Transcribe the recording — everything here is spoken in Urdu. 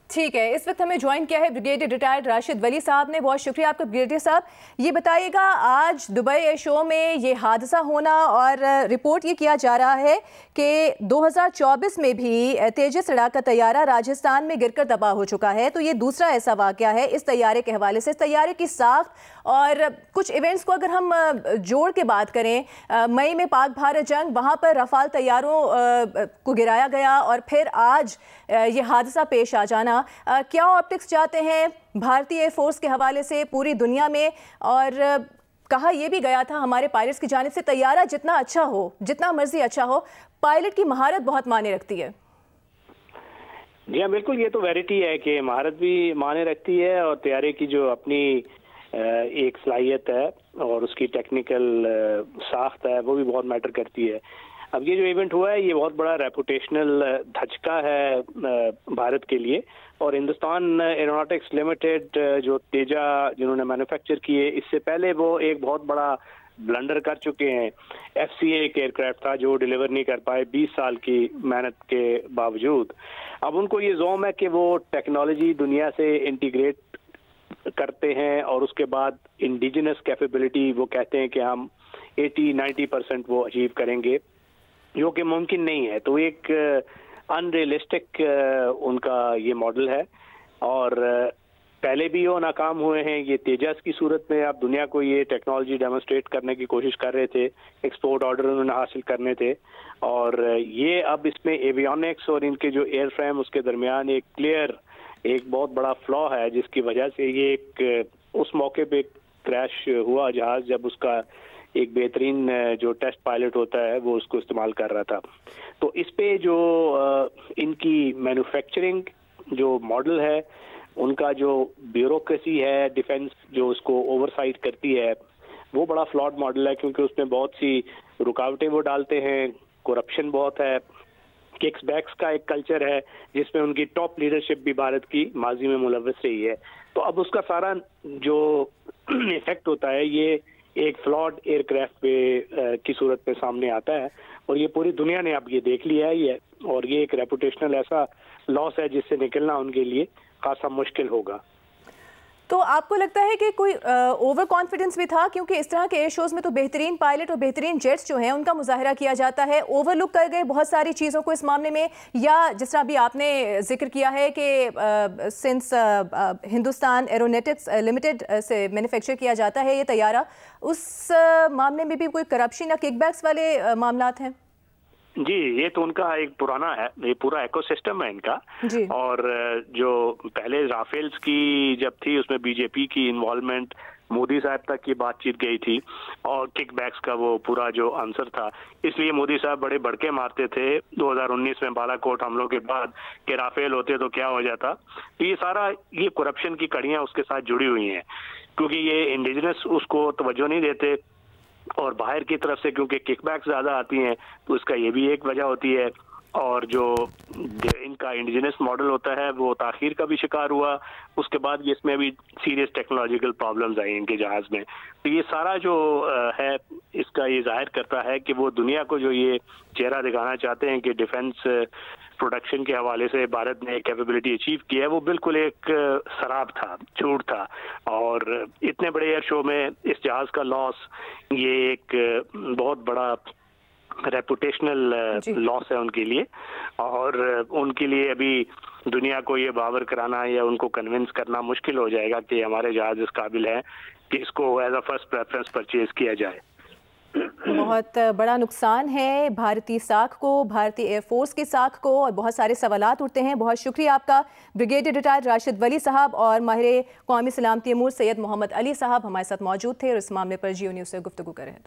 ٹھیک ہے، اس وقت ہمیں جوائن کیا ہے بریگیڈیئر ریٹائرڈ راشد ولی صاحب نے. بہت شکریہ آپ کا بریگیڈیئر صاحب. یہ بتائیے گا آج دبئی ایئر شو میں یہ حادثہ ہونا، اور رپورٹ یہ کیا جا رہا ہے کہ 2024 میں بھی تیجس لڑاکا طیارہ راجستھان میں گر کر تباہ ہو چکا ہے. تو یہ دوسرا ایسا واقعہ ہے اس طیارے کے حوالے سے. اس طیارے کی ساخت اور کچھ ایونٹس کو اگر ہم جوڑ کے بات کریں، مئی میں پاک بھارت جنگ، وہاں پر رفال طیاروں کو گرایا گیا، اور پھر آج یہ حادثہ پیش آ جانا. کیا آپٹکس چاہتے ہیں بھارتی ایئر فورس کے حوالے سے پوری دنیا میں؟ اور کہا یہ بھی گیا تھا ہمارے پائلٹس کی جانب سے طیارہ جتنا اچھا ہو، جتنا مرضی اچھا ہو، پائلٹ کی مہارت بہت معنی رکھتی ہے. جی ہاں بالکل، یہ تو ویرٹی ہے کہ مہارت بھی معنی رکھتی ہے، اور طیارے کی جو اپنی ایک صلاحیت ہے اور اس کی ٹیکنیکل ساخت ہے وہ بھی بہت میٹر کرتی ہے. اب یہ جو ایونٹ ہوا ہے یہ بہت بڑا ریپوٹیشنل دھچکا ہے بھارت کے لیے. اور ہندوستان ایروناٹکس لمیٹڈ جو تیجا جنہوں نے مینوفیکچر کیے، اس سے پہلے وہ ایک بہت بڑا بلنڈر کر چکے ہیں. FCA ایک ایئر کرافٹ تھا جو ڈیلیور نہیں کر پائے 20 سال کی محنت کے باوجود. اب ان کو یہ زوم ہے کہ وہ ٹیکنالوجی دنیا سے انٹیگریٹ کرتے ہیں، اور اس کے بعد انڈیجنس کیپیبلٹی وہ کہتے ہیں کہ ہم 80-90% وہ اچیو کریں گے، جو کہ ممکن نہیں ہے. تو ایک ان ریئلسٹک ان کا یہ ماڈل ہے، اور پہلے بھی وہ ناکام ہوئے ہیں. یہ تیجس کی صورت میں اب دنیا کو یہ ٹیکنالوجی ڈیمونسٹریٹ کرنے کی کوشش کر رہے تھے، ایکسپورٹ آرڈر انہوں نے حاصل کرنے تھے، اور یہ اب اس میں ایویونکس اور ان کے جو ایئر فریم اس کے درمیان ایک کلیئر ایک بہت بڑا فلا ہے، جس کی وجہ سے یہ ایک اس موقع پہ کریش ہوا جہاز جب اس کا ایک بہترین جو ٹیسٹ پائلٹ ہوتا ہے وہ اس کو استعمال کر رہا تھا. تو اس پہ جو ان کی مینوفیکچرنگ جو ماڈل ہے، ان کا جو بیوروکریسی ہے ڈیفنس جو اس کو اوور سائٹ کرتی ہے، وہ بڑا فلاڈ ماڈل ہے، کیونکہ اس میں بہت سی رکاوٹیں وہ ڈالتے ہیں. کرپشن بہت ہے، ککس بیکس کا ایک کلچر ہے جس میں ان کی ٹاپ لیڈرشپ بھی بھارت کی ماضی میں ملوث رہی ہے. تو اب اس کا سارا جو ایفیکٹ ہوتا ہے یہ ایک فلاڈ ایئر کرافٹ پہ کی صورت میں سامنے آتا ہے، اور یہ پوری دنیا نے اب یہ دیکھ لیا ہے یہ، اور یہ ایک ریپوٹیشنل ایسا لاس ہے جس سے نکلنا ان کے لیے خاصا مشکل ہوگا. تو آپ کو لگتا ہے کہ کوئی اوور کانفیڈنس بھی تھا؟ کیونکہ اس طرح کے ایئر شوز میں تو بہترین پائلٹ اور بہترین جیٹس جو ہیں ان کا مظاہرہ کیا جاتا ہے. اوور لک کر گئے بہت ساری چیزوں کو اس معاملے میں، یا جس طرح بھی آپ نے ذکر کیا ہے کہ سنس ہندوستان ایروناٹکس لمیٹڈ سے مینوفیکچر کیا جاتا ہے یہ طیارہ، اس معاملے میں بھی کوئی کرپشن یا کک بیکس والے معاملات ہیں؟ جی یہ تو ان کا ایک پرانا ہے، یہ پورا ایکو سسٹم ہے ان کا. جی. اور جو پہلے رافیلز کی جب تھی اس میں بی جے پی کی انوالومنٹ مودی صاحب تک کی بات چیت گئی تھی، اور کک بیکس کا وہ پورا جو آنسر تھا. اس لیے مودی صاحب بڑے بڑکے مارتے تھے 2019 میں بالا کوٹ حملوں کے بعد کہ رافیل ہوتے تو کیا ہو جاتا. تو یہ سارا یہ کرپشن کی کڑیاں اس کے ساتھ جڑی ہوئی ہیں، کیونکہ یہ انڈیجنس اس کو توجہ نہیں دیتے، اور باہر کی طرف سے کیونکہ کک بیک زیادہ آتی ہیں تو اس کا یہ بھی ایک وجہ ہوتی ہے. اور جو ان کا انڈیجنس ماڈل ہوتا ہے وہ تاخیر کا بھی شکار ہوا. اس کے بعد اس میں بھی سیریس ٹیکنالوجیکل پرابلمز آئی ان کے جہاز میں. تو یہ سارا جو ہے اس کا یہ ظاہر کرتا ہے کہ وہ دنیا کو جو یہ چہرہ دکھانا چاہتے ہیں کہ ڈیفنس پروڈکشن کے حوالے سے بھارت نے کیپیبلٹی اچیو کی ہے، وہ بالکل ایک سراب تھا، جھوٹ تھا. اور اتنے بڑے ایئر شو میں اس جہاز کا لاس یہ ایک بہت بڑا ریپوٹیشنل لاس ہے ان کے لیے. اور ان کے لیے ابھی دنیا کو یہ باور کرانا یا ان کو کنونس کرنا مشکل ہو جائے گا کہ ہمارے جہاز اس قابل ہے کہ اس کو as a first preference purchase کیا جائے. بہت بڑا نقصان ہے بھارتی ساکھ کو، بھارتی ایئر فورس کی ساکھ کو، اور بہت سارے سوالات اٹھتے ہیں. بہت شکریہ آپ کا بریگیڈیئر ریٹائرڈ راشد ولی صاحب، اور ماہر قومی سلامتی امور سید محمد علی صاحب ہمارے ساتھ موجود تھے اور اس معاملے پر جیو نیوز سے گفتگو کر رہے تھے.